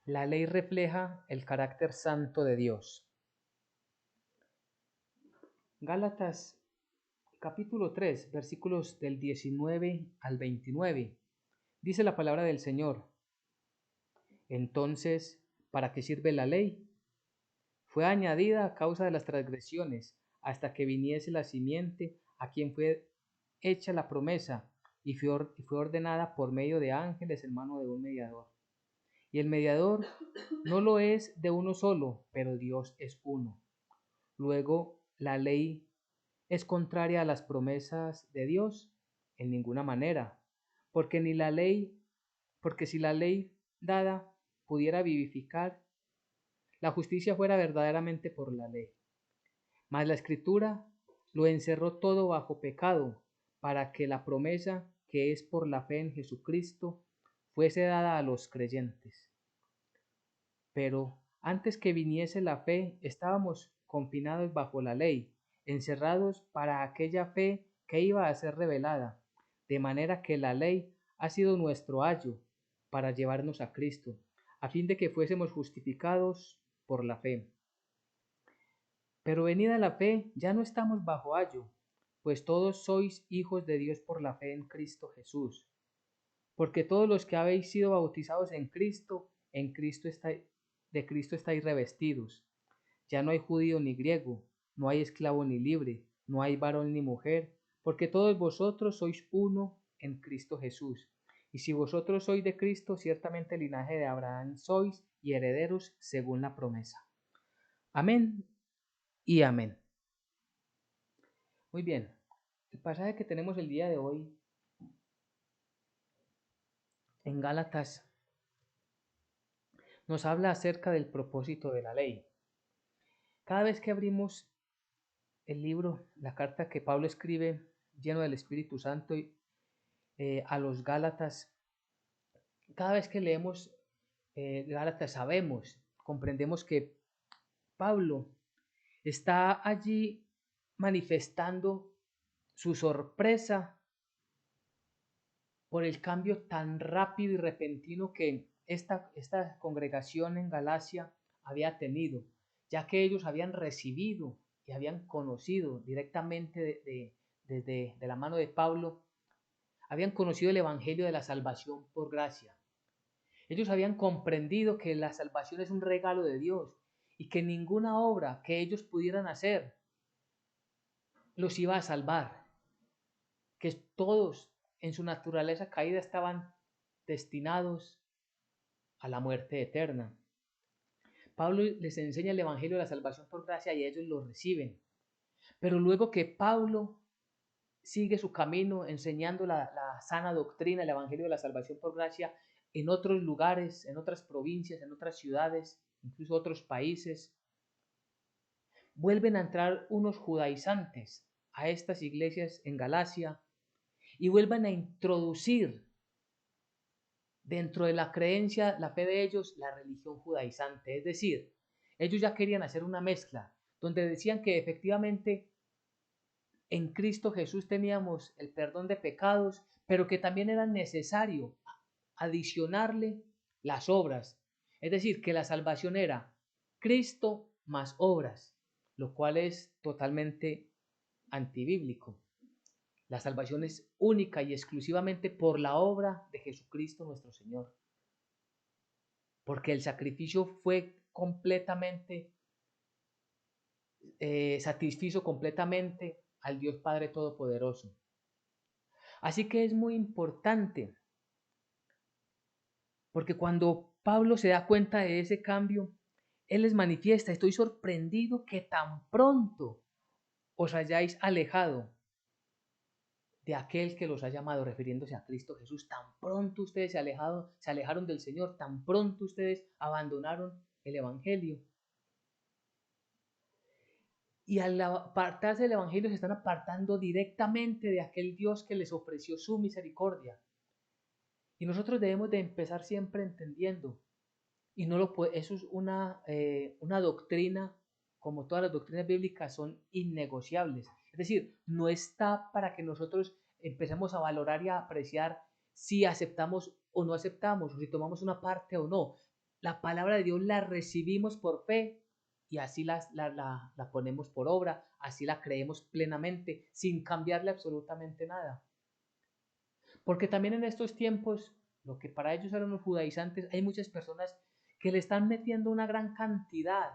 La ley refleja el carácter santo de Dios. Gálatas capítulo 3, versículos del 19 al 29. Dice la palabra del Señor. Entonces, ¿para qué sirve la ley? Fue añadida a causa de las transgresiones, hasta que viniese la simiente a quien fue hecha la promesa, y fue ordenada por medio de ángeles en mano de un mediador. Y el mediador no lo es de uno solo, pero Dios es uno. Luego, ¿la ley es contraria a las promesas de Dios? En ninguna manera, porque ni la ley, porque si la ley dada pudiera vivificar, la justicia fuera verdaderamente por la ley. Mas la Escritura lo encerró todo bajo pecado, para que la promesa, que es por la fe en Jesucristo, fuese dada a los creyentes. Pero antes que viniese la fe, estábamos confinados bajo la ley, encerrados para aquella fe que iba a ser revelada, de manera que la ley ha sido nuestro ayo para llevarnos a Cristo, a fin de que fuésemos justificados por la fe. Pero venida la fe, ya no estamos bajo ayo, pues todos sois hijos de Dios por la fe en Cristo Jesús. Porque todos los que habéis sido bautizados en Cristo de Cristo estáis revestidos. Ya no hay judío ni griego, no hay esclavo ni libre, no hay varón ni mujer, porque todos vosotros sois uno en Cristo Jesús. Y si vosotros sois de Cristo, ciertamente el linaje de Abraham sois y herederos según la promesa. Amén y amén. Muy bien, el pasaje que tenemos el día de hoy en Gálatas nos habla acerca del propósito de la ley. Cada vez que abrimos el libro, la carta que Pablo escribe lleno del Espíritu Santo a los Gálatas, cada vez que leemos Gálatas sabemos, comprendemos que Pablo está allí manifestando su sorpresa por el cambio tan rápido y repentino que esta congregación en Galacia había tenido, ya que ellos habían recibido y habían conocido directamente desde la mano de Pablo, habían conocido el Evangelio de la salvación por gracia. Ellos habían comprendido que la salvación es un regalo de Dios y que ninguna obra que ellos pudieran hacer los iba a salvar, que todos en su naturaleza caída estaban destinados a la muerte eterna. Pablo les enseña el Evangelio de la salvación por gracia y ellos lo reciben. Pero luego que Pablo sigue su camino enseñando la sana doctrina, el Evangelio de la salvación por gracia en otros lugares, en otras provincias, en otras ciudades, incluso otros países, vuelven a entrar unos judaizantes a estas iglesias en Galacia y vuelven a introducir dentro de la creencia, la fe de ellos, la religión judaizante. Es decir, ellos ya querían hacer una mezcla, donde decían que efectivamente en Cristo Jesús teníamos el perdón de pecados, pero que también era necesario adicionarle las obras. Es decir, que la salvación era Cristo más obras, lo cual es totalmente antibíblico. La salvación es única y exclusivamente por la obra de Jesucristo nuestro Señor. Porque el sacrificio fue completamente, satisfizo completamente al Dios Padre Todopoderoso. Así que es muy importante, porque cuando Pablo se da cuenta de ese cambio, él les manifiesta: estoy sorprendido que tan pronto os hayáis alejado de aquel que los ha llamado, refiriéndose a Cristo Jesús. Tan pronto ustedes se alejaron del Señor, tan pronto ustedes abandonaron el Evangelio. Y al apartarse del Evangelio se están apartando directamente de aquel Dios que les ofreció su misericordia. Y nosotros debemos de empezar siempre entendiendo, y no lo puede, eso es una doctrina, como todas las doctrinas bíblicas, son innegociables. Es decir, no está para que nosotros empecemos a valorar y a apreciar si aceptamos o no aceptamos, o si tomamos una parte o no. La palabra de Dios la recibimos por fe y así la ponemos por obra, así la creemos plenamente, sin cambiarle absolutamente nada. Porque también en estos tiempos, lo que para ellos eran los judaizantes, hay muchas personas que le están metiendo una gran cantidad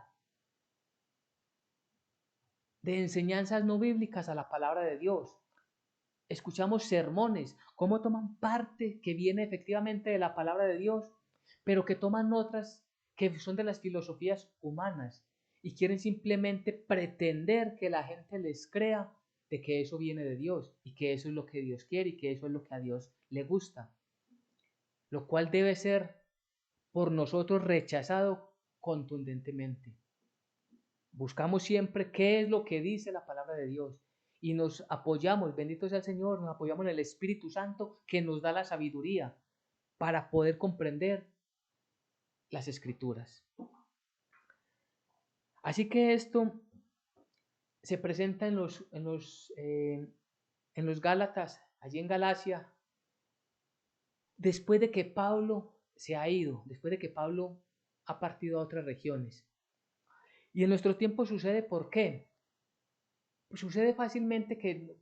de enseñanzas no bíblicas a la palabra de Dios. Escuchamos sermones, cómo toman parte que viene efectivamente de la palabra de Dios, pero que toman otras que son de las filosofías humanas y quieren simplemente pretender que la gente les crea de que eso viene de Dios y que eso es lo que Dios quiere y que eso es lo que a Dios le gusta, lo cual debe ser por nosotros rechazado contundentemente. Buscamos siempre qué es lo que dice la palabra de Dios y nos apoyamos, bendito sea el Señor, nos apoyamos en el Espíritu Santo que nos da la sabiduría para poder comprender las Escrituras. Así que esto se presenta en los Gálatas, allí en Galacia, después de que Pablo se ha ido, después de que Pablo ha partido a otras regiones. Y en nuestro tiempo sucede, ¿por qué? Pues sucede fácilmente que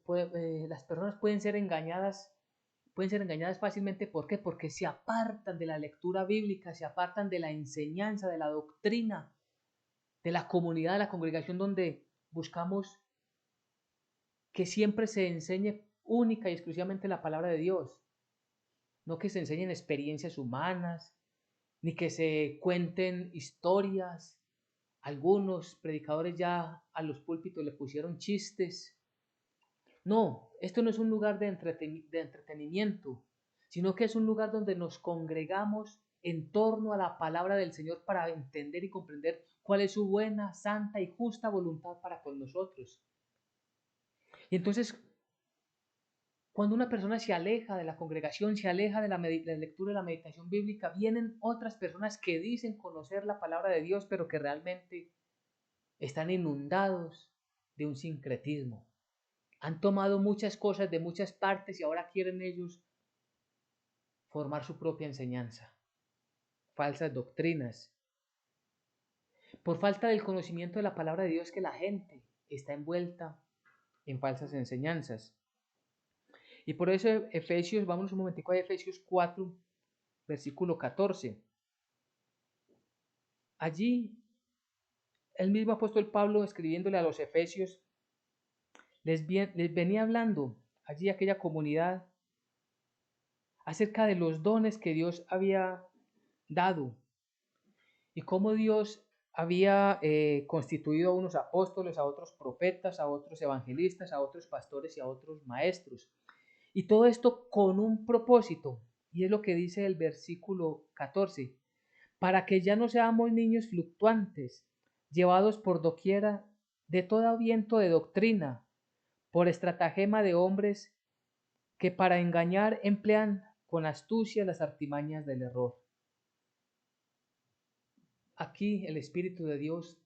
las personas pueden ser engañadas fácilmente. ¿Por qué? Porque se apartan de la lectura bíblica, se apartan de la enseñanza, de la doctrina, de la comunidad, de la congregación donde buscamos que siempre se enseñe única y exclusivamente la palabra de Dios, no que se enseñen experiencias humanas, ni que se cuenten historias. Algunos predicadores ya a los púlpitos le pusieron chistes. No, esto no es un lugar de entretenimiento, sino que es un lugar donde nos congregamos en torno a la palabra del Señor para entender y comprender cuál es su buena, santa y justa voluntad para con nosotros. Y entonces, cuando una persona se aleja de la congregación, se aleja de la lectura y la meditación bíblica, vienen otras personas que dicen conocer la palabra de Dios, pero que realmente están inundados de un sincretismo. Han tomado muchas cosas de muchas partes y ahora quieren ellos formar su propia enseñanza, falsas doctrinas. Por falta del conocimiento de la palabra de Dios que la gente está envuelta en falsas enseñanzas. Y por eso Efesios, vámonos un momentico a Efesios 4, versículo 14. Allí el mismo apóstol Pablo, escribiéndole a los Efesios, les venía hablando allí a aquella comunidad acerca de los dones que Dios había dado y cómo Dios había constituido a unos apóstoles, a otros profetas, a otros evangelistas, a otros pastores y a otros maestros. Y todo esto con un propósito, y es lo que dice el versículo 14, para que ya no seamos niños fluctuantes, llevados por doquiera de todo viento de doctrina, por estratagema de hombres que para engañar emplean con astucia las artimañas del error. Aquí el Espíritu de Dios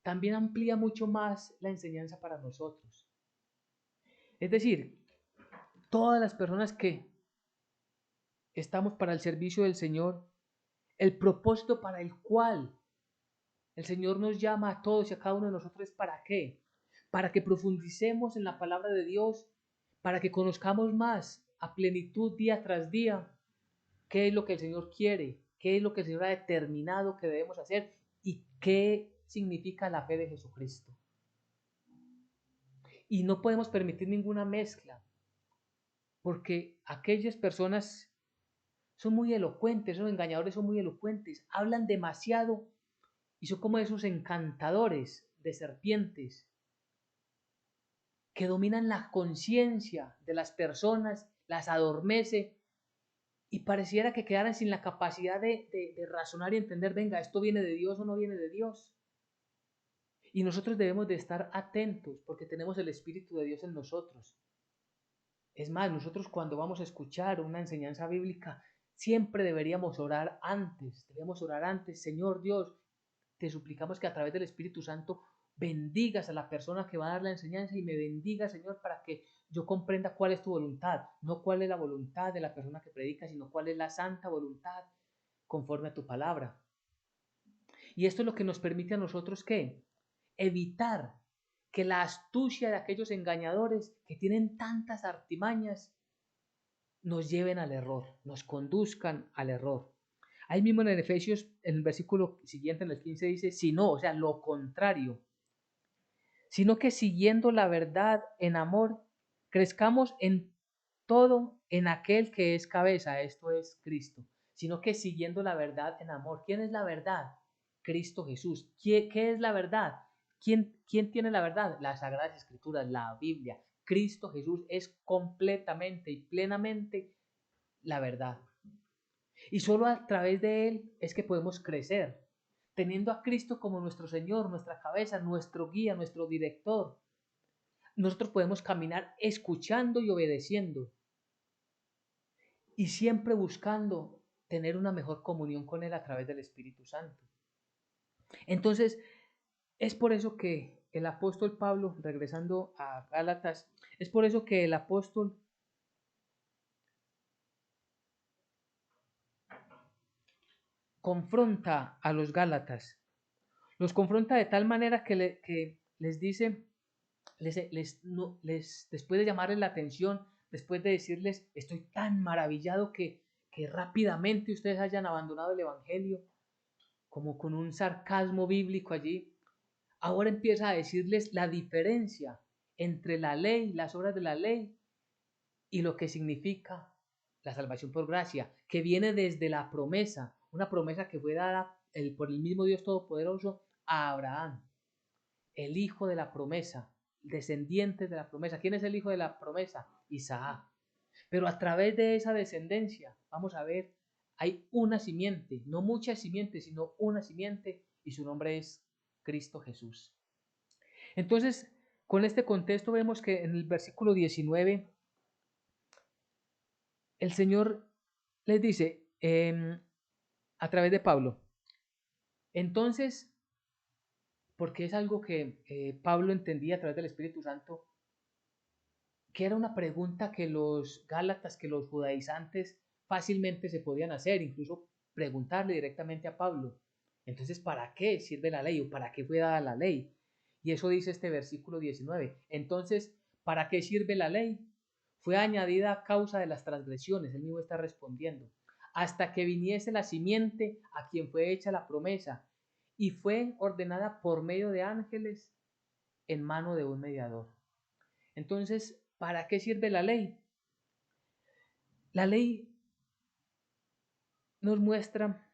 también amplía mucho más la enseñanza para nosotros. Es decir, todas las personas que estamos para el servicio del Señor, el propósito para el cual el Señor nos llama a todos y a cada uno de nosotros es ¿para qué? Para que profundicemos en la palabra de Dios, para que conozcamos más a plenitud día tras día qué es lo que el Señor quiere, qué es lo que el Señor ha determinado que debemos hacer y qué significa la fe de Jesucristo. Y no podemos permitir ninguna mezcla, porque aquellas personas son muy elocuentes, esos engañadores son muy elocuentes, hablan demasiado y son como esos encantadores de serpientes que dominan la conciencia de las personas, las adormece y pareciera que quedaran sin la capacidad de razonar y entender, venga, esto viene de Dios o no viene de Dios. Y nosotros debemos de estar atentos porque tenemos el Espíritu de Dios en nosotros. Es más, nosotros cuando vamos a escuchar una enseñanza bíblica, siempre deberíamos orar antes, Señor Dios, te suplicamos que a través del Espíritu Santo bendigas a la persona que va a dar la enseñanza y me bendiga, Señor, para que yo comprenda cuál es tu voluntad, no cuál es la voluntad de la persona que predica, sino cuál es la santa voluntad conforme a tu palabra. Y esto es lo que nos permite a nosotros, ¿qué? Evitar que la astucia de aquellos engañadores que tienen tantas artimañas nos lleven al error, nos conduzcan al error. Ahí mismo en el Efesios, en el versículo siguiente, en el 15, dice, si no, o sea, lo contrario, sino que siguiendo la verdad en amor, crezcamos en todo en aquel que es cabeza, esto es Cristo, sino que siguiendo la verdad en amor. ¿Quién es la verdad? Cristo Jesús. ¿Qué es la verdad? ¿Quién tiene la verdad? Las Sagradas Escrituras, la Biblia. Cristo Jesús es completamente y plenamente la verdad. Y solo a través de Él es que podemos crecer, teniendo a Cristo como nuestro Señor, nuestra cabeza, nuestro guía, nuestro director. Nosotros podemos caminar escuchando y obedeciendo y siempre buscando tener una mejor comunión con Él a través del Espíritu Santo. Entonces, es por eso que el apóstol Pablo, regresando a Gálatas, es por eso que el apóstol confronta a los Gálatas. Los confronta de tal manera que les dice, después de llamarles la atención, después de decirles, estoy tan maravillado que rápidamente ustedes hayan abandonado el Evangelio, como con un sarcasmo bíblico allí, ahora empieza a decirles la diferencia entre la ley, las obras de la ley, y lo que significa la salvación por gracia, que viene desde la promesa, una promesa que fue dada por el mismo Dios Todopoderoso a Abraham, el hijo de la promesa, descendiente de la promesa. ¿Quién es el hijo de la promesa? Isaac. Pero a través de esa descendencia, vamos a ver, hay una simiente, no muchas simientes, sino una simiente, y su nombre es Cristo Jesús. Entonces, con este contexto vemos que en el versículo 19, el Señor les dice, a través de Pablo, entonces, porque es algo que Pablo entendía a través del Espíritu Santo, que era una pregunta que los gálatas, que los judaizantes fácilmente se podían hacer, incluso preguntarle directamente a Pablo. Entonces, ¿para qué sirve la ley o para qué fue dada la ley? Y eso dice este versículo 19. Entonces, ¿para qué sirve la ley? Fue añadida a causa de las transgresiones, él mismo está respondiendo, hasta que viniese la simiente a quien fue hecha la promesa, y fue ordenada por medio de ángeles en mano de un mediador. Entonces, ¿para qué sirve la ley? La ley nos muestra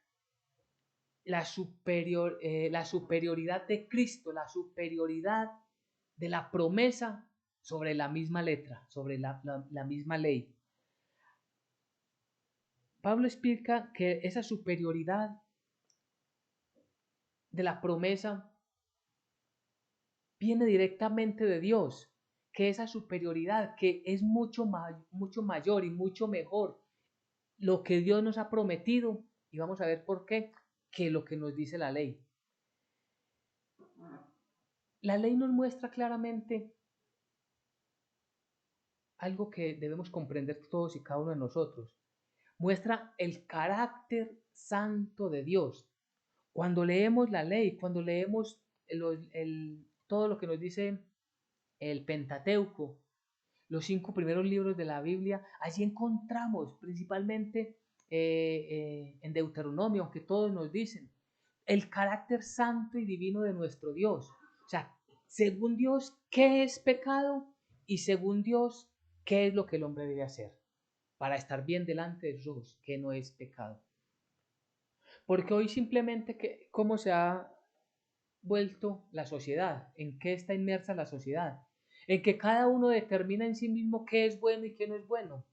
la superioridad de Cristo, la superioridad de la promesa sobre la misma letra, sobre la misma ley. Pablo explica que esa superioridad de la promesa viene directamente de Dios, que esa superioridad que es mucho mayor y mucho mejor lo que Dios nos ha prometido, y vamos a ver por qué, que lo que nos dice la ley. La ley nos muestra claramente algo que debemos comprender todos y cada uno de nosotros. Muestra el carácter santo de Dios. Cuando leemos la ley, cuando leemos todo lo que nos dice el Pentateuco, los 5 primeros libros de la Biblia, allí encontramos principalmente en Deuteronomio, aunque todos nos dicen, el carácter santo y divino de nuestro Dios. O sea, según Dios, ¿qué es pecado? Y según Dios, ¿qué es lo que el hombre debe hacer para estar bien delante de sus ojos? ¿Qué no es pecado? Porque hoy simplemente, ¿cómo se ha vuelto la sociedad? ¿En qué está inmersa la sociedad? En que cada uno determina en sí mismo qué es bueno y qué no es bueno.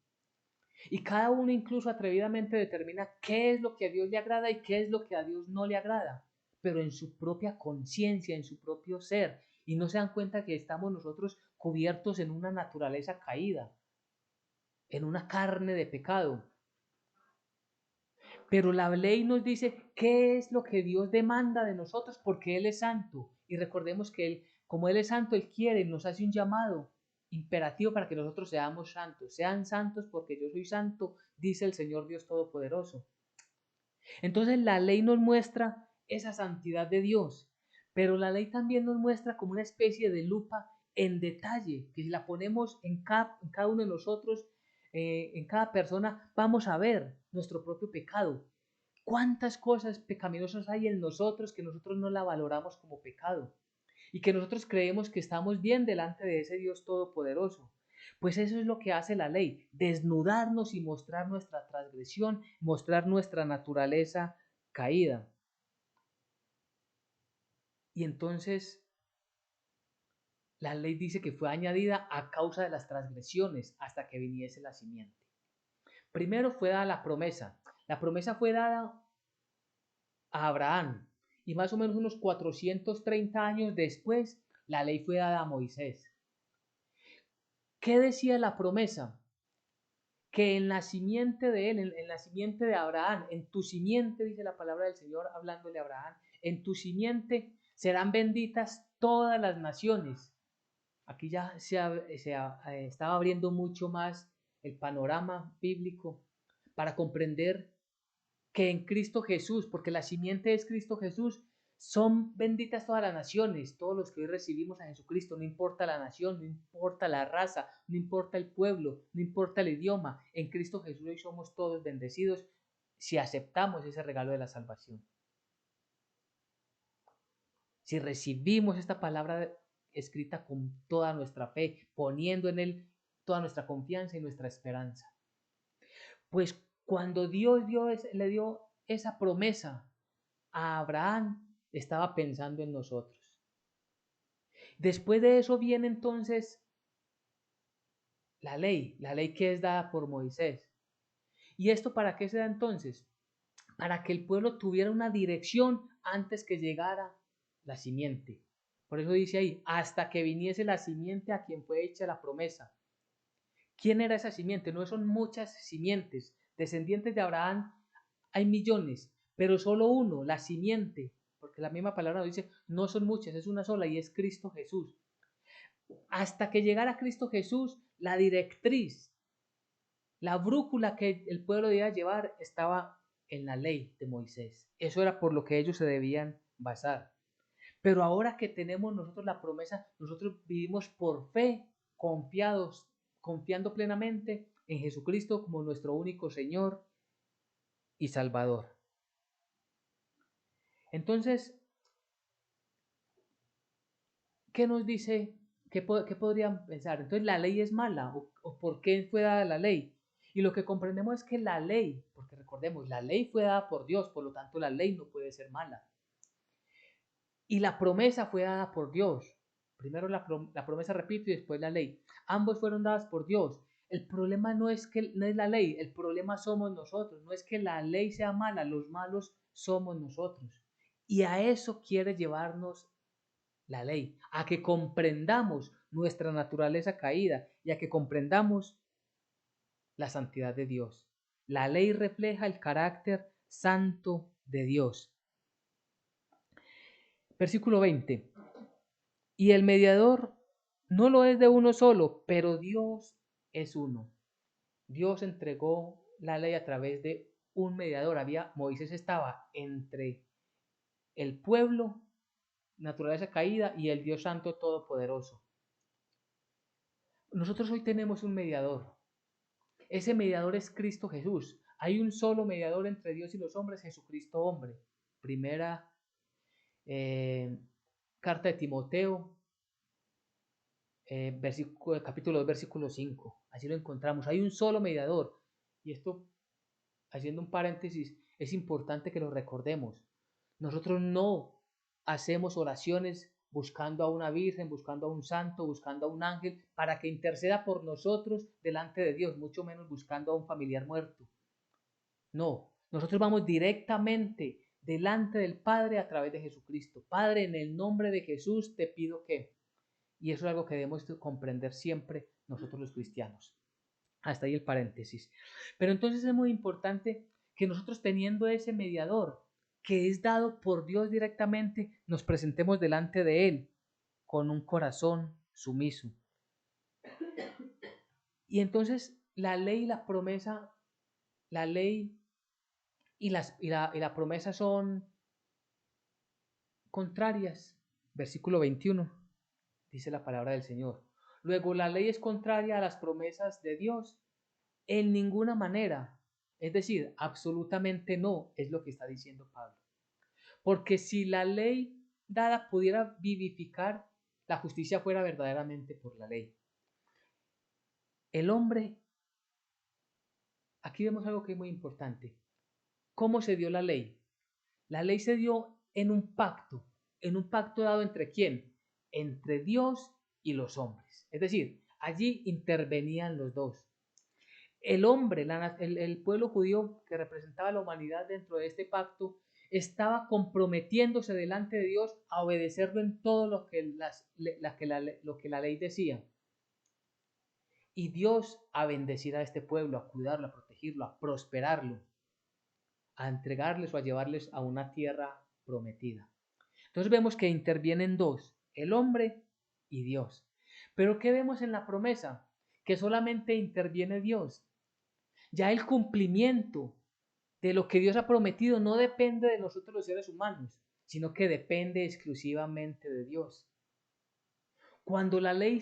Y cada uno incluso atrevidamente determina qué es lo que a Dios le agrada y qué es lo que a Dios no le agrada, pero en su propia conciencia, en su propio ser. Y no se dan cuenta que estamos nosotros cubiertos en una naturaleza caída, en una carne de pecado. Pero la ley nos dice qué es lo que Dios demanda de nosotros porque Él es santo. Y recordemos que Él, como Él es santo, Él quiere, nos hace un llamado imperativo para que nosotros seamos santos. Sean santos porque yo soy santo, dice el Señor Dios Todopoderoso. Entonces la ley nos muestra esa santidad de Dios, pero la ley también nos muestra como una especie de lupa en detalle, que si la ponemos en cada uno de nosotros, en cada persona, vamos a ver nuestro propio pecado. ¿Cuántas cosas pecaminosas hay en nosotros que nosotros no la valoramos como pecado? Y que nosotros creemos que estamos bien delante de ese Dios todopoderoso. Pues eso es lo que hace la ley, desnudarnos y mostrar nuestra transgresión, mostrar nuestra naturaleza caída. Y entonces la ley dice que fue añadida a causa de las transgresiones hasta que viniese la simiente. Primero fue dada la promesa. La promesa fue dada a Abraham y más o menos unos 430 años después la ley fue dada a Moisés. ¿Qué decía la promesa? Que en la simiente de él, en la simiente de Abraham, en tu simiente, dice la palabra del Señor hablándole a Abraham, en tu simiente serán benditas todas las naciones. Aquí ya estaba abriendo mucho más el panorama bíblico para comprender que en Cristo Jesús, porque la simiente es Cristo Jesús, son benditas todas las naciones, todos los que hoy recibimos a Jesucristo, no importa la nación, no importa la raza, no importa el pueblo, no importa el idioma, en Cristo Jesús hoy somos todos bendecidos si aceptamos ese regalo de la salvación. Si recibimos esta palabra escrita con toda nuestra fe, poniendo en él toda nuestra confianza y nuestra esperanza. Pues cuando Dios le dio esa promesa a Abraham, estaba pensando en nosotros. Después de eso viene entonces la ley que es dada por Moisés. ¿Y esto para qué se da entonces? Para que el pueblo tuviera una dirección antes que llegara la simiente. Por eso dice ahí, hasta que viniese la simiente a quien fue hecha la promesa. ¿Quién era esa simiente? No son muchas simientes. Descendientes de Abraham hay millones, pero solo uno, la simiente, porque la misma palabra nos dice, no son muchas, es una sola y es Cristo Jesús. Hasta que llegara Cristo Jesús, la directriz, la brújula que el pueblo debía llevar estaba en la ley de Moisés. Eso era por lo que ellos se debían basar. Pero ahora que tenemos nosotros la promesa, nosotros vivimos por fe, confiados, confiando plenamente en Jesucristo como nuestro único Señor y Salvador. Entonces, ¿qué nos dice? ¿Qué podrían pensar? Entonces, ¿la ley es mala? ¿O por qué fue dada la ley? Y lo que comprendemos es que la ley, porque recordemos, la ley fue dada por Dios, por lo tanto la ley no puede ser mala. Y la promesa fue dada por Dios. Primero la promesa, repito, y después la ley. Ambos fueron dadas por Dios. El problema no es la ley, el problema somos nosotros. No es que la ley sea mala, los malos somos nosotros. Y a eso quiere llevarnos la ley, a que comprendamos nuestra naturaleza caída y a que comprendamos la santidad de Dios. La ley refleja el carácter santo de Dios. Versículo 20. Y el mediador no lo es de uno solo, pero Dios es uno. Dios entregó la ley a través de un mediador. Moisés estaba entre el pueblo, naturaleza caída, y el Dios Santo Todopoderoso. Nosotros hoy tenemos un mediador. Ese mediador es Cristo Jesús. Hay un solo mediador entre Dios y los hombres, Jesucristo hombre. Primera carta de Timoteo, capítulo 2, versículo 5. Así lo encontramos. Hay un solo mediador. Y esto, haciendo un paréntesis, es importante que lo recordemos. Nosotros no hacemos oraciones buscando a una virgen, buscando a un santo, buscando a un ángel para que interceda por nosotros delante de Dios, mucho menos buscando a un familiar muerto. No, nosotros vamos directamente delante del Padre a través de Jesucristo. Padre, en el nombre de Jesús te pido que... Y eso es algo que debemos comprender siempre nosotros los cristianos. Hasta ahí el paréntesis. Pero entonces es muy importante que nosotros teniendo ese mediador que es dado por Dios directamente, nos presentemos delante de Él con un corazón sumiso. Y entonces la ley y la promesa, la ley y la promesa son contrarias. Versículo 21, dice la palabra del Señor. Luego, la ley es contraria a las promesas de Dios en ninguna manera. Es decir, absolutamente no, es lo que está diciendo Pablo. Porque si la ley dada pudiera vivificar, la justicia fuera verdaderamente por la ley. El hombre, aquí vemos algo que es muy importante. ¿Cómo se dio la ley? La ley se dio en un pacto dado entre quién? Entre Dios y los hombres. Es decir, allí intervenían los dos. El hombre, el pueblo judío que representaba a la humanidad dentro de este pacto, estaba comprometiéndose delante de Dios a obedecerlo en todo lo que la ley decía. Y Dios a bendecir a este pueblo, a cuidarlo, a protegerlo, a prosperarlo, a entregarles o a llevarles a una tierra prometida. Entonces vemos que intervienen dos, el hombre y Dios. Pero ¿qué vemos en la promesa? Que solamente interviene Dios. Ya el cumplimiento de lo que Dios ha prometido no depende de nosotros los seres humanos, sino que depende exclusivamente de Dios. Cuando la ley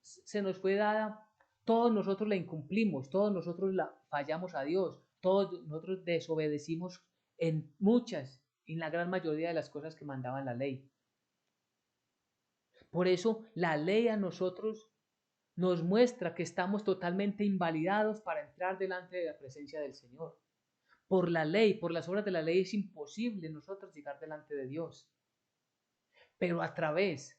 se nos fue dada, todos nosotros la incumplimos, todos nosotros la fallamos a Dios, todos nosotros desobedecimos en la gran mayoría de las cosas que mandaba la ley. Por eso la ley a nosotros nos muestra que estamos totalmente invalidados para entrar delante de la presencia del Señor. Por la ley, por las obras de la ley es imposible nosotros llegar delante de Dios. Pero a través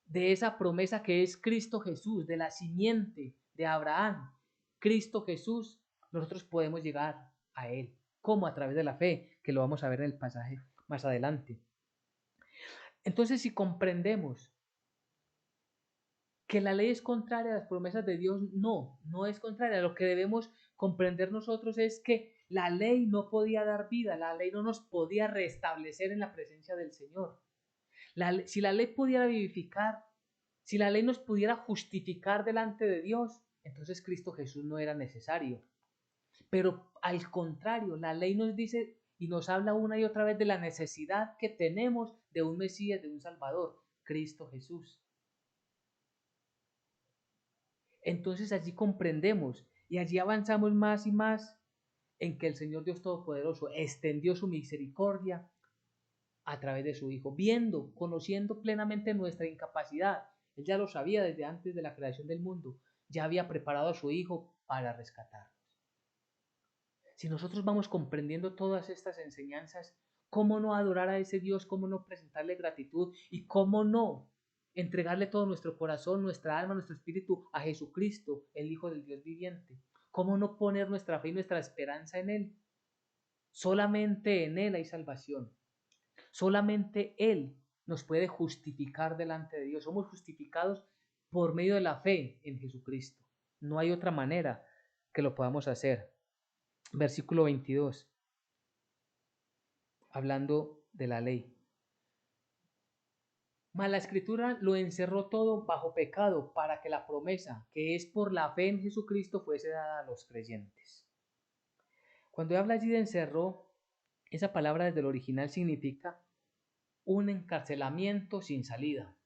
de esa promesa que es Cristo Jesús, de la simiente de Abraham, Cristo Jesús, nosotros podemos llegar a Él. ¿Cómo? A través de la fe, que lo vamos a ver en el pasaje más adelante. Entonces, si comprendemos que la ley es contraria a las promesas de Dios, no es contraria. Lo que debemos comprender nosotros es que la ley no podía dar vida, la ley no nos podía restablecer en la presencia del Señor. Si la ley pudiera vivificar, si la ley nos pudiera justificar delante de Dios, entonces Cristo Jesús no era necesario. Pero al contrario, la ley nos dice y nos habla una y otra vez de la necesidad que tenemos de un Mesías, de un Salvador, Cristo Jesús. Entonces allí comprendemos y allí avanzamos más y más en que el Señor Dios Todopoderoso extendió su misericordia a través de su Hijo, conociendo plenamente nuestra incapacidad. Él ya lo sabía desde antes de la creación del mundo, ya había preparado a su Hijo para rescatarnos. Si nosotros vamos comprendiendo todas estas enseñanzas, ¿cómo no adorar a ese Dios? ¿Cómo no presentarle gratitud? ¿Y cómo no entregarle todo nuestro corazón, nuestra alma, nuestro espíritu a Jesucristo, el Hijo del Dios viviente? ¿Cómo no poner nuestra fe y nuestra esperanza en Él? Solamente en Él hay salvación. Solamente Él nos puede justificar delante de Dios. Somos justificados por medio de la fe en Jesucristo. No hay otra manera que lo podamos hacer. Versículo 22, hablando de la ley. Mas la Escritura lo encerró todo bajo pecado para que la promesa, que es por la fe en Jesucristo, fuese dada a los creyentes. Cuando habla allí de encerró, esa palabra desde el original significa un encarcelamiento sin salida.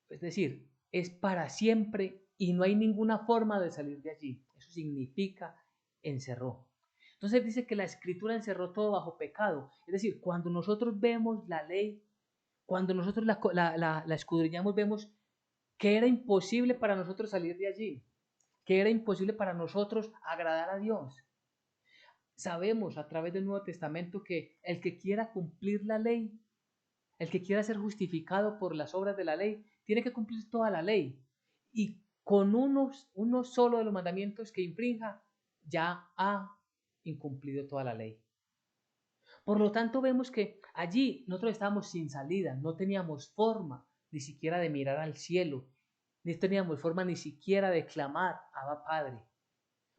Es decir, es para siempre y no hay ninguna forma de salir de allí. Eso significa encerró. Entonces dice que la Escritura encerró todo bajo pecado. Es decir, cuando nosotros vemos la ley, cuando nosotros la escudriñamos, vemos que era imposible para nosotros salir de allí, que era imposible para nosotros agradar a Dios. Sabemos a través del Nuevo Testamento que el que quiera cumplir la ley, el que quiera ser justificado por las obras de la ley, tiene que cumplir toda la ley. Y con uno solo de los mandamientos que infrinja, ya ha incumplido toda la ley. Por lo tanto, vemos que allí nosotros estábamos sin salida, no teníamos forma ni siquiera de mirar al cielo, ni teníamos forma ni siquiera de clamar a Padre,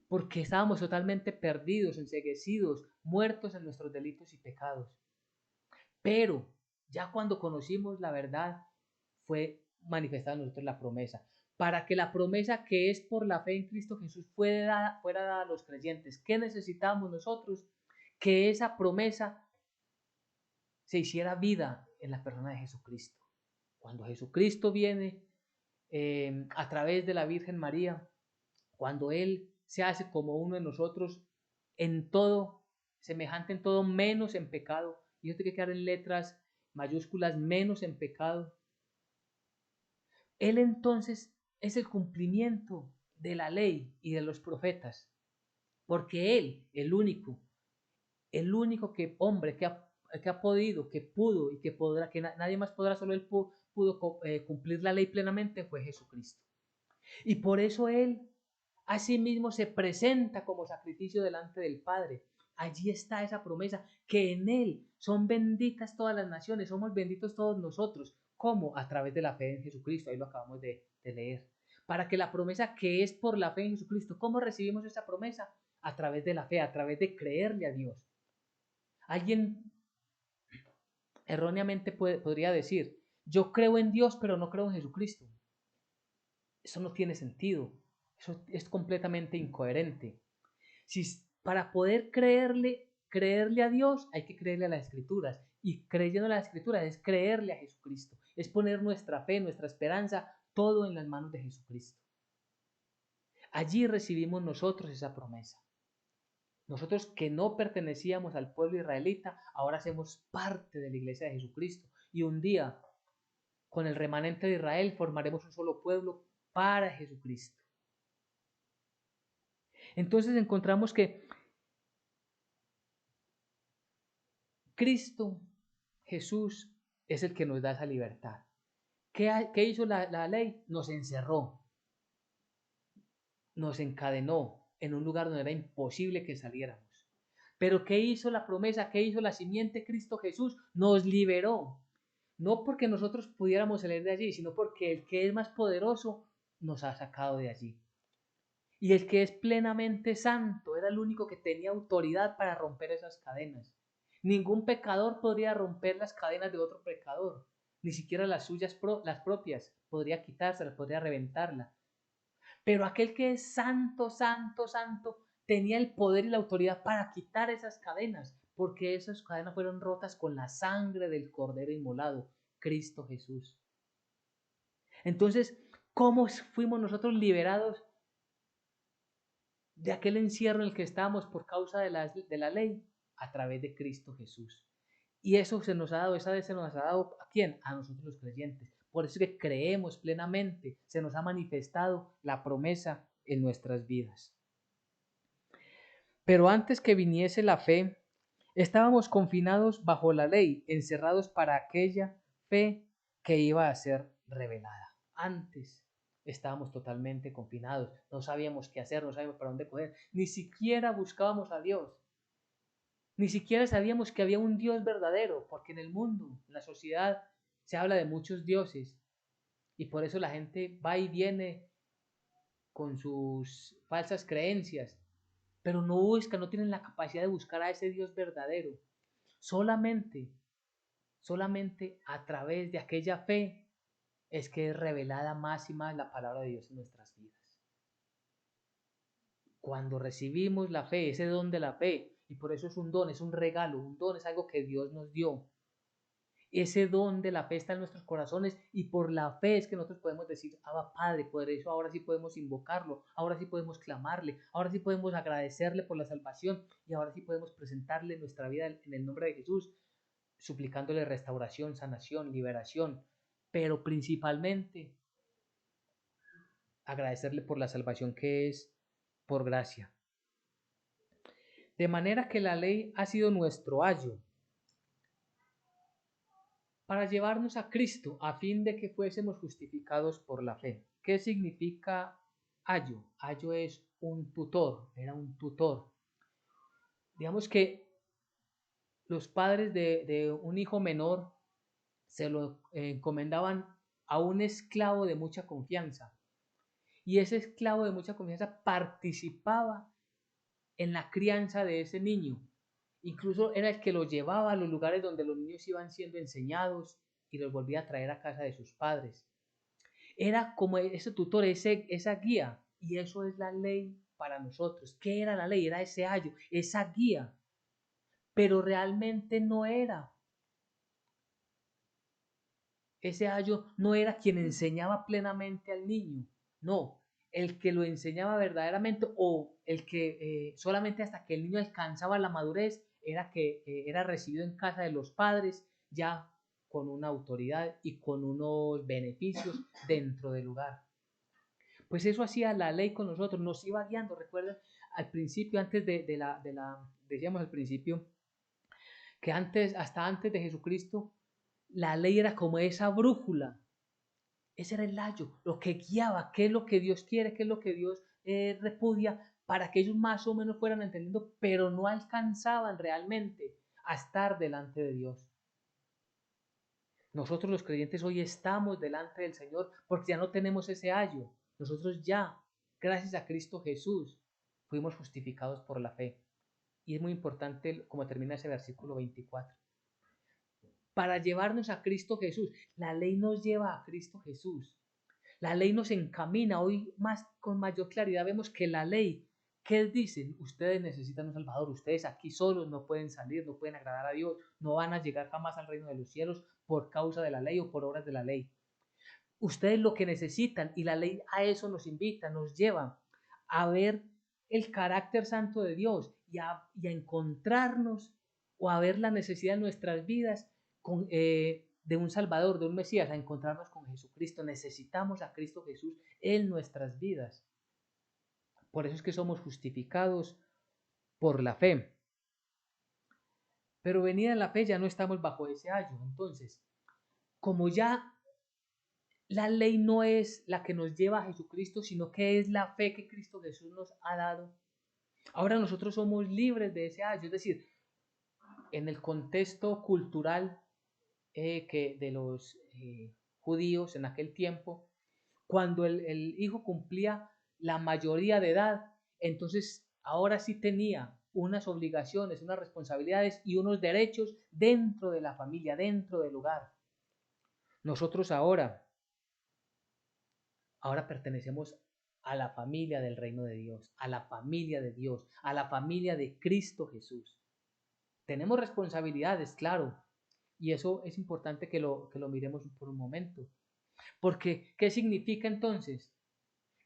porque estábamos totalmente perdidos, enceguecidos, muertos en nuestros delitos y pecados. Pero ya cuando conocimos la verdad, fue manifestada en nosotros la promesa, para que la promesa que es por la fe en Cristo Jesús fuera dada a los creyentes. ¿Qué necesitamos nosotros? que esa promesa se hiciera vida en la persona de Jesucristo. Cuando Jesucristo viene a través de la Virgen María, cuando Él se hace como uno de nosotros en todo, semejante en todo, menos en pecado, y esto tiene que quedar en letras mayúsculas, menos en pecado. Él entonces es el cumplimiento de la ley y de los profetas, porque Él, el único hombre que ha podido, que pudo y que podrá, que nadie más podrá, solo Él pudo cumplir la ley plenamente, fue Jesucristo. Y por eso Él asimismo se presenta como sacrificio delante del Padre. Allí está esa promesa, que en Él son benditas todas las naciones, somos benditos todos nosotros. ¿Cómo? A través de la fe en Jesucristo, ahí lo acabamos de leer. Para que la promesa que es por la fe en Jesucristo, ¿cómo recibimos esa promesa? A través de la fe, a través de creerle a Dios. Alguien erróneamente podría decir, yo creo en Dios, pero no creo en Jesucristo. Eso no tiene sentido, eso es completamente incoherente. Para poder creerle a Dios, hay que creerle a las Escrituras, y creyendo a las Escrituras es creerle a Jesucristo, es poner nuestra fe, nuestra esperanza, todo en las manos de Jesucristo. Allí recibimos nosotros esa promesa. Nosotros que no pertenecíamos al pueblo israelita, ahora hacemos parte de la iglesia de Jesucristo, y un día, con el remanente de Israel, formaremos un solo pueblo para Jesucristo. Entonces encontramos que Cristo, Jesús, es el que nos da esa libertad. ¿Qué hizo la ley? Nos encerró, nos encadenó en un lugar donde era imposible que saliéramos. Pero ¿qué hizo la promesa? ¿Qué hizo la simiente Cristo Jesús? Nos liberó. No porque nosotros pudiéramos salir de allí, sino porque el que es más poderoso nos ha sacado de allí. Y el que es plenamente santo era el único que tenía autoridad para romper esas cadenas. Ningún pecador podría romper las cadenas de otro pecador, ni siquiera las suyas, las propias, podría quitárselas, podría reventarlas. Pero aquel que es santo, santo, santo, tenía el poder y la autoridad para quitar esas cadenas, porque esas cadenas fueron rotas con la sangre del Cordero inmolado, Cristo Jesús. Entonces, ¿cómo fuimos nosotros liberados de aquel encierro en el que estábamos por causa de la ley? A través de Cristo Jesús. Y eso se nos ha dado, esa vez se nos ha dado ¿a quién? A nosotros los creyentes. Por eso es que creemos plenamente, se nos ha manifestado la promesa en nuestras vidas. Pero antes que viniese la fe, estábamos confinados bajo la ley, encerrados para aquella fe que iba a ser revelada. Antes estábamos totalmente confinados, no sabíamos qué hacer, no sabíamos para dónde coger, ni siquiera buscábamos a Dios. Ni siquiera sabíamos que había un Dios verdadero, porque en el mundo, en la sociedad, se habla de muchos dioses, y por eso la gente va y viene con sus falsas creencias, pero no buscan, no tienen la capacidad de buscar a ese Dios verdadero. Solamente a través de aquella fe es que es revelada más y más la palabra de Dios en nuestras vidas. Cuando recibimos la fe, ese don de la fe, y por eso es un don, es un regalo, un don es algo que Dios nos dio. Ese don de la fe está en nuestros corazones, y por la fe es que nosotros podemos decir, Abba Padre, por eso ahora sí podemos invocarlo, ahora sí podemos clamarle, ahora sí podemos agradecerle por la salvación, y ahora sí podemos presentarle nuestra vida en el nombre de Jesús, suplicándole restauración, sanación, liberación, pero principalmente agradecerle por la salvación que es por gracia. De manera que la ley ha sido nuestro ayo para llevarnos a Cristo, a fin de que fuésemos justificados por la fe. ¿Qué significa ayo? Ayo es un tutor, era un tutor. Digamos que los padres de un hijo menor se lo encomendaban a un esclavo de mucha confianza, y ese esclavo de mucha confianza participaba en la crianza de ese niño. Incluso era el que lo llevaba a los lugares donde los niños iban siendo enseñados y los volvía a traer a casa de sus padres. Era como ese tutor, esa guía, y eso es la ley para nosotros. ¿Qué era la ley? Era ese ayo, esa guía. pero realmente no era. Ese ayo no era quien enseñaba plenamente al niño, no, el que lo enseñaba verdaderamente o el que solamente hasta que el niño alcanzaba la madurez era que era recibido en casa de los padres ya con una autoridad y con unos beneficios dentro del lugar. Pues eso hacía la ley con nosotros, nos iba guiando. Recuerda al principio, antes decíamos al principio, que hasta antes de Jesucristo, la ley era como esa brújula. Ese era el layo, lo que guiaba, qué es lo que Dios quiere, qué es lo que Dios repudia, para que ellos más o menos fueran entendiendo, pero no alcanzaban realmente a estar delante de Dios. Nosotros los creyentes hoy estamos delante del Señor porque ya no tenemos ese ayo. Nosotros ya, gracias a Cristo Jesús, fuimos justificados por la fe. Y es muy importante como termina ese versículo 24. Para llevarnos a Cristo Jesús. La ley nos lleva a Cristo Jesús. La ley nos encamina. Hoy más con mayor claridad vemos que la ley, ¿qué dicen? Ustedes necesitan un Salvador. Ustedes aquí solos no pueden salir, no pueden agradar a Dios, no van a llegar jamás al reino de los cielos por causa de la ley o por obras de la ley. Ustedes lo que necesitan, y la ley a eso nos invita, nos lleva a ver el carácter santo de Dios y a encontrarnos o a ver la necesidad en nuestras vidas de un Salvador, de un Mesías, a encontrarnos con Jesucristo. Necesitamos a Cristo Jesús en nuestras vidas. Por eso es que somos justificados por la fe. Pero venida en la fe ya no estamos bajo ese ayo. Entonces, como ya la ley no es la que nos lleva a Jesucristo, sino que es la fe que Cristo Jesús nos ha dado. Ahora nosotros somos libres de ese ayo, es decir, en el contexto cultural que de los judíos en aquel tiempo, cuando el hijo cumplía la mayoría de edad, entonces ahora sí tenía unas obligaciones, unas responsabilidades y unos derechos dentro de la familia, dentro del hogar. Nosotros ahora pertenecemos a la familia del reino de Dios, a la familia de Dios, a la familia de Cristo Jesús. Tenemos responsabilidades, claro, y eso es importante que lo miremos por un momento. Porque, ¿qué significa entonces?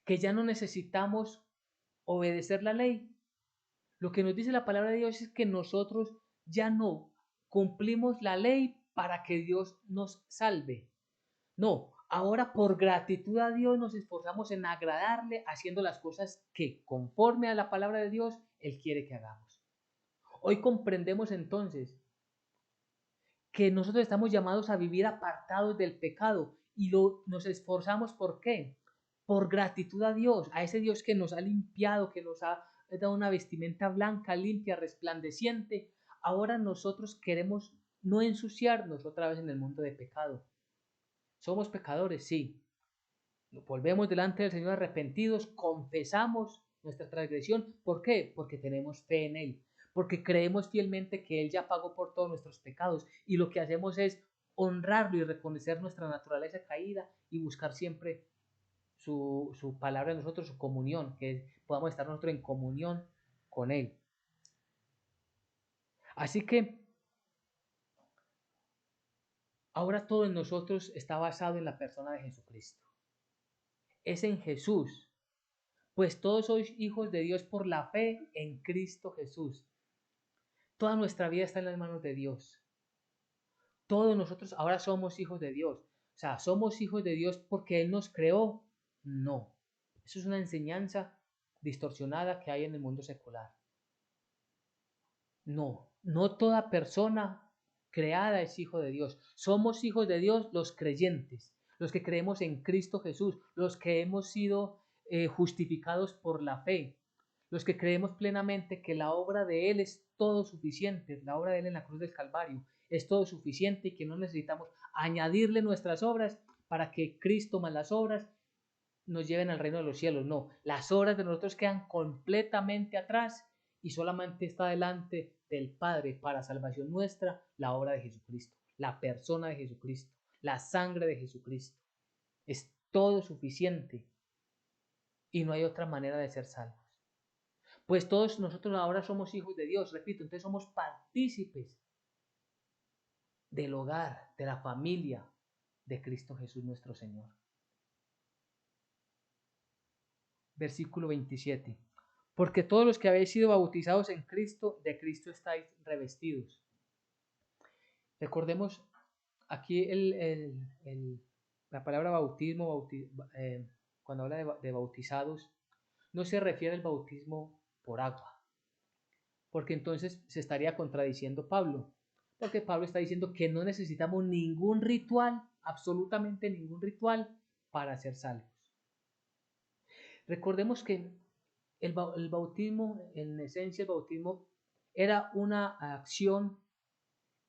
Que ya no necesitamos obedecer la ley. Lo que nos dice la palabra de Dios es que nosotros ya no cumplimos la ley para que Dios nos salve. No, ahora por gratitud a Dios nos esforzamos en agradarle haciendo las cosas que conforme a la palabra de Dios Él quiere que hagamos. Hoy comprendemos entonces que nosotros estamos llamados a vivir apartados del pecado y nos esforzamos ¿por qué? Por gratitud a Dios, a ese Dios que nos ha limpiado, que nos ha dado una vestimenta blanca, limpia, resplandeciente. Ahora nosotros queremos no ensuciarnos otra vez en el mundo de pecado. Somos pecadores, sí. Volvemos delante del Señor arrepentidos, confesamos nuestra transgresión. ¿Por qué? Porque tenemos fe en Él, porque creemos fielmente que Él ya pagó por todos nuestros pecados y lo que hacemos es honrarlo y reconocer nuestra naturaleza caída y buscar siempre su palabra en nosotros, su comunión, que podamos estar nosotros en comunión con Él. Así que ahora todo en nosotros está basado en la persona de Jesucristo. Es en Jesús. Pues todos sois hijos de Dios por la fe en Cristo Jesús. Toda nuestra vida está en las manos de Dios. Todos nosotros ahora somos hijos de Dios. O sea, ¿somos hijos de Dios porque Él nos creó? No. Eso es una enseñanza distorsionada que hay en el mundo secular. No, no toda persona creada es hijo de Dios. Somos hijos de Dios los creyentes, los que creemos en Cristo Jesús, los que hemos sido justificados por la fe, los que creemos plenamente que la obra de Él es todo suficiente, la obra de Él en la cruz del Calvario es todo suficiente y que no necesitamos añadirle nuestras obras para que Cristo más las obras nos lleven al reino de los cielos. No, las obras de nosotros quedan completamente atrás y solamente está delante del Padre para salvación nuestra la obra de Jesucristo, la persona de Jesucristo, la sangre de Jesucristo. Es todo suficiente y no hay otra manera de ser salvos. Pues todos nosotros ahora somos hijos de Dios, repito, entonces somos partícipes del hogar, de la familia de Cristo Jesús nuestro Señor. Versículo 27. Porque todos los que habéis sido bautizados en Cristo, de Cristo estáis revestidos. Recordemos aquí la palabra bautismo, cuando habla de bautizados, no se refiere al bautismo por agua, porque entonces se estaría contradiciendo Pablo, porque Pablo está diciendo que no necesitamos ningún ritual, absolutamente ningún ritual para ser salvos. Recordemos que el bautismo, en esencia el bautismo era una acción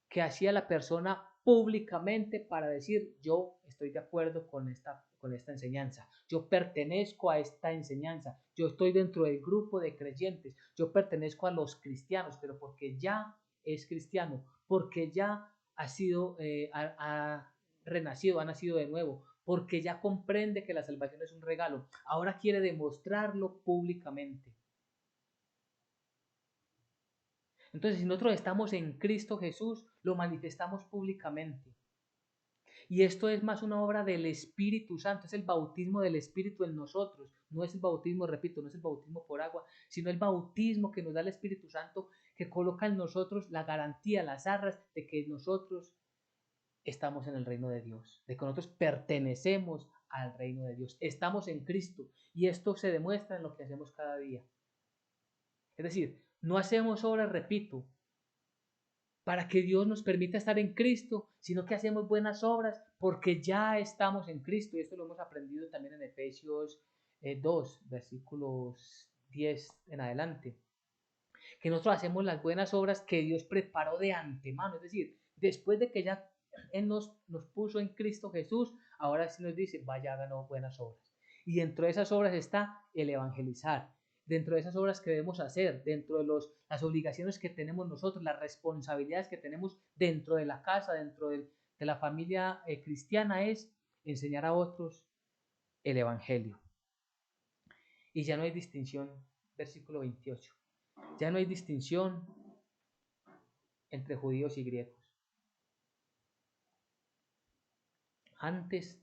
que hacía la persona públicamente para decir: yo estoy de acuerdo con esta enseñanza, yo pertenezco a esta enseñanza, yo estoy dentro del grupo de creyentes, yo pertenezco a los cristianos, pero porque ya es cristiano, porque ya ha sido, ha renacido, ha nacido de nuevo, porque ya comprende que la salvación es un regalo, ahora quiere demostrarlo públicamente. Entonces, si nosotros estamos en Cristo Jesús, lo manifestamos públicamente. Y esto es más una obra del Espíritu Santo, es el bautismo del Espíritu en nosotros. No es el bautismo, repito, no es el bautismo por agua, sino el bautismo que nos da el Espíritu Santo, que coloca en nosotros la garantía, las arras de que nosotros estamos en el reino de Dios, de que nosotros pertenecemos al reino de Dios, estamos en Cristo. Y esto se demuestra en lo que hacemos cada día. Es decir, no hacemos obras, repito, para que Dios nos permita estar en Cristo, sino que hacemos buenas obras porque ya estamos en Cristo. Y esto lo hemos aprendido también en Efesios 2, versículos 10 en adelante. Que nosotros hacemos las buenas obras que Dios preparó de antemano. Es decir, después de que ya Él nos puso en Cristo Jesús, ahora sí nos dice: vaya, hagan buenas obras. Y dentro de esas obras está el evangelizar. Dentro de esas obras que debemos hacer, dentro de las obligaciones que tenemos nosotros, las responsabilidades que tenemos dentro de la casa, dentro de la familia cristiana, es enseñar a otros el evangelio. Y ya no hay distinción, versículo 28. Ya no hay distinción entre judíos y griegos. Antes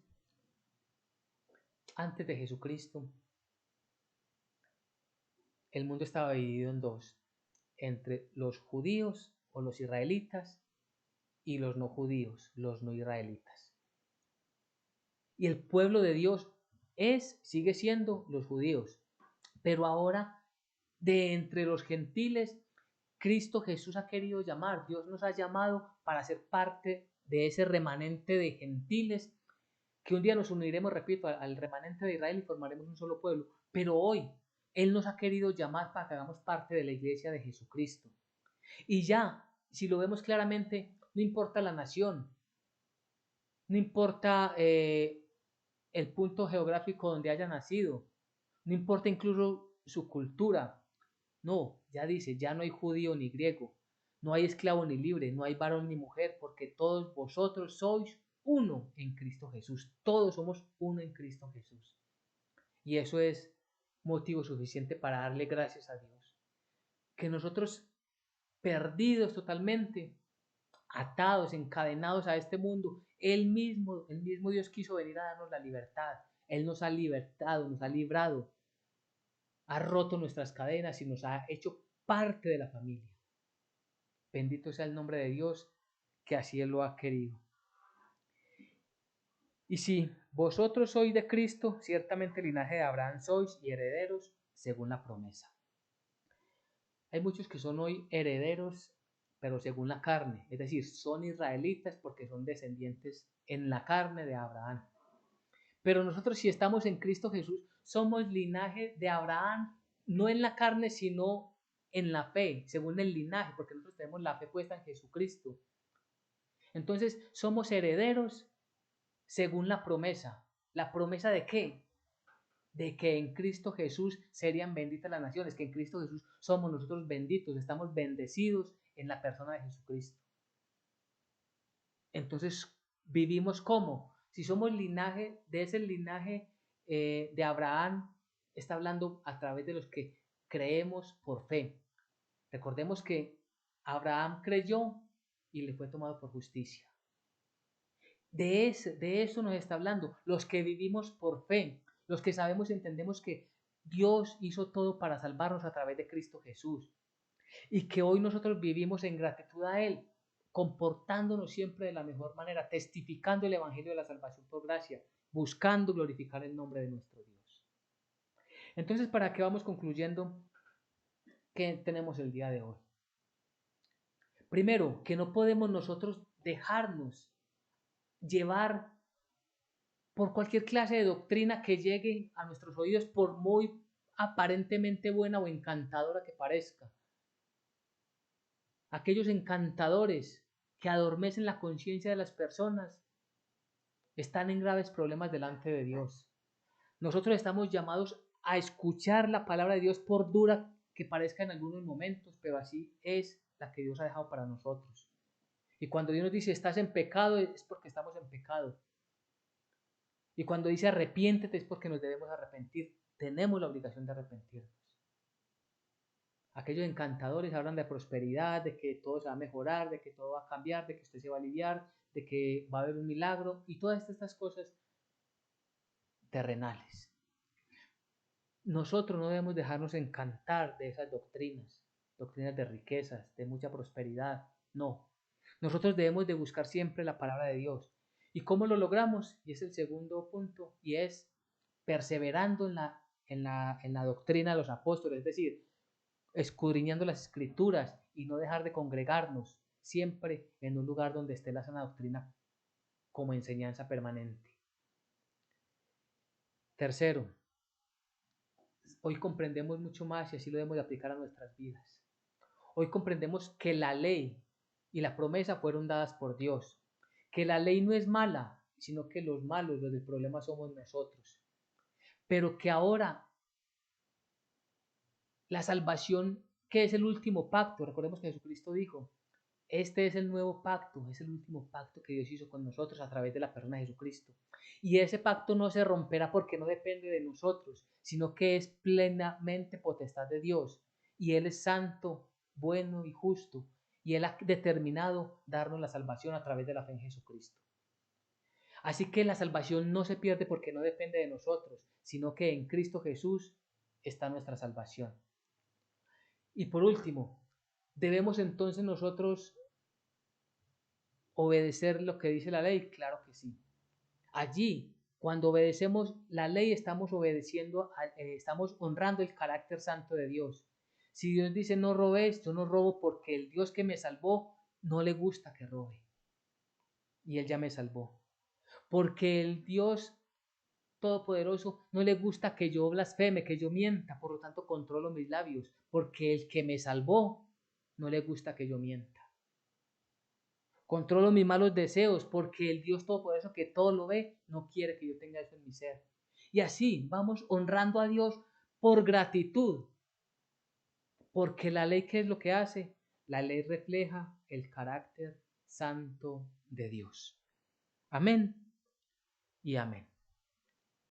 de Jesucristo, el mundo estaba dividido en dos: entre los judíos o los israelitas y los no judíos, los no israelitas. Y el pueblo de Dios sigue siendo los judíos, pero ahora de entre los gentiles, Cristo Jesús ha querido llamar, Dios nos ha llamado para ser parte de ese remanente de gentiles, que un día nos uniremos, repito, al remanente de Israel y formaremos un solo pueblo, pero hoy Él nos ha querido llamar para que hagamos parte de la iglesia de Jesucristo. Y ya, si lo vemos claramente, no importa la nación, no importa el punto geográfico donde haya nacido, no importa incluso su cultura. No, ya dice: ya no hay judío ni griego, no hay esclavo ni libre, no hay varón ni mujer, porque todos vosotros sois uno en Cristo Jesús. Todos somos uno en Cristo Jesús. Y eso es motivo suficiente para darle gracias a Dios. Que nosotros, perdidos totalmente, atados, encadenados a este mundo, el mismo Dios quiso venir a darnos la libertad. Él nos ha libertado, nos ha librado, ha roto nuestras cadenas y nos ha hecho parte de la familia. Bendito sea el nombre de Dios, que así Él lo ha querido. Y si vosotros sois de Cristo, ciertamente linaje de Abraham sois y herederos según la promesa. Hay muchos que son hoy herederos, pero según la carne, es decir, son israelitas porque son descendientes en la carne de Abraham. Pero nosotros, si estamos en Cristo Jesús, somos linaje de Abraham, no en la carne, sino en la fe, según el linaje, porque nosotros tenemos la fe puesta en Jesucristo. Entonces, somos herederos según la promesa. ¿La promesa de qué? De que en Cristo Jesús serían benditas las naciones, que en Cristo Jesús somos nosotros benditos, estamos bendecidos en la persona de Jesucristo. Entonces, vivimos como, si somos linaje, de ese linaje de Abraham, está hablando a través de los que creemos por fe. Recordemos que Abraham creyó y le fue tomado por justicia. De eso nos está hablando, los que vivimos por fe, los que sabemos y entendemos que Dios hizo todo para salvarnos a través de Cristo Jesús y que hoy nosotros vivimos en gratitud a Él, comportándonos siempre de la mejor manera, testificando el Evangelio de la salvación por gracia, buscando glorificar el nombre de nuestro Dios. Entonces, ¿para qué vamos concluyendo? ¿Qué tenemos el día de hoy? Primero, que no podemos nosotros dejarnos llevar por cualquier clase de doctrina que llegue a nuestros oídos, por muy aparentemente buena o encantadora que parezca. Aquellos encantadores que adormecen la conciencia de las personas están en graves problemas delante de Dios. Nosotros estamos llamados a escuchar la palabra de Dios por dura que parezca en algunos momentos, pero así es la que Dios ha dejado para nosotros. Y cuando Dios nos dice estás en pecado es porque estamos en pecado. Y cuando dice arrepiéntete es porque nos debemos arrepentir. Tenemos la obligación de arrepentirnos. Aquellos encantadores hablan de prosperidad, de que todo se va a mejorar, de que todo va a cambiar, de que usted se va a aliviar, de que va a haber un milagro y todas estas cosas terrenales. Nosotros no debemos dejarnos encantar de esas doctrinas, doctrinas de riquezas, de mucha prosperidad. No. Nosotros debemos de buscar siempre la palabra de Dios. ¿Y cómo lo logramos? Y es el segundo punto, y es perseverando en la doctrina de los apóstoles, es decir, escudriñando las escrituras y no dejar de congregarnos siempre en un lugar donde esté la sana doctrina como enseñanza permanente. Tercero, hoy comprendemos mucho más y así lo debemos de aplicar a nuestras vidas. Hoy comprendemos que la ley y la promesa fueron dadas por Dios, que la ley no es mala, sino que los malos, los del problema somos nosotros, pero que ahora la salvación, que es el último pacto, recordemos que Jesucristo dijo, este es el nuevo pacto, es el último pacto que Dios hizo con nosotros a través de la persona de Jesucristo. Y ese pacto no se romperá porque no depende de nosotros, sino que es plenamente potestad de Dios. Y Él es santo, bueno y justo. Y Él ha determinado darnos la salvación a través de la fe en Jesucristo. Así que la salvación no se pierde porque no depende de nosotros, sino que en Cristo Jesús está nuestra salvación. Y por último, debemos entonces nosotros obedecer lo que dice la ley, claro que sí. Allí, cuando obedecemos la ley, estamos obedeciendo, estamos honrando el carácter santo de Dios. Si Dios dice no robes, yo no robo porque el Dios que me salvó no le gusta que robe. Y Él ya me salvó. Porque el Dios Todopoderoso no le gusta que yo blasfeme, que yo mienta, por lo tanto controlo mis labios. Porque el que me salvó no le gusta que yo mienta. Controlo mis malos deseos porque el Dios Todopoderoso que todo lo ve no quiere que yo tenga eso en mi ser. Y así vamos honrando a Dios por gratitud. Porque la ley, ¿qué es lo que hace? La ley refleja el carácter santo de Dios. Amén y amén.